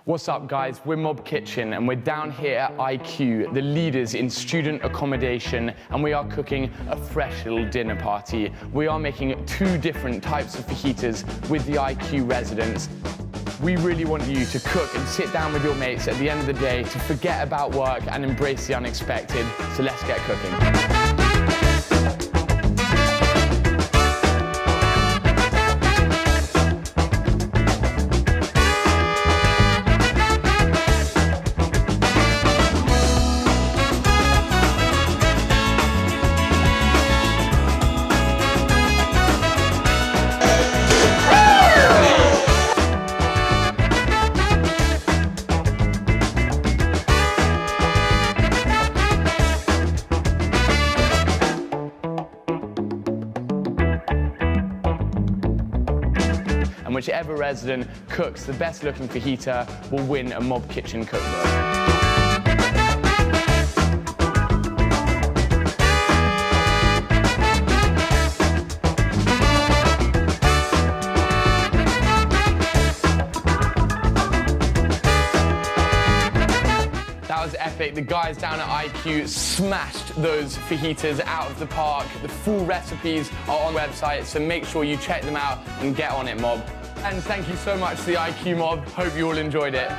What's up, guys? We're Mob Kitchen and we're down here at IQ, the leaders in student accommodation, and we are cooking a fresh little dinner party. We are making 2 different types of fajitas with the IQ residents. We really want you to cook and sit down with your mates at the end of the day to forget about work and embrace the unexpected. So let's get cooking. And whichever resident cooks the best looking fajita will win a Mob Kitchen cookbook. That was epic. The guys down at IQ smashed those fajitas out of the park. The full recipes are on the website, so make sure you check them out and get on it, Mob. And thank you so much to the IQ Mob. Hope you all enjoyed it.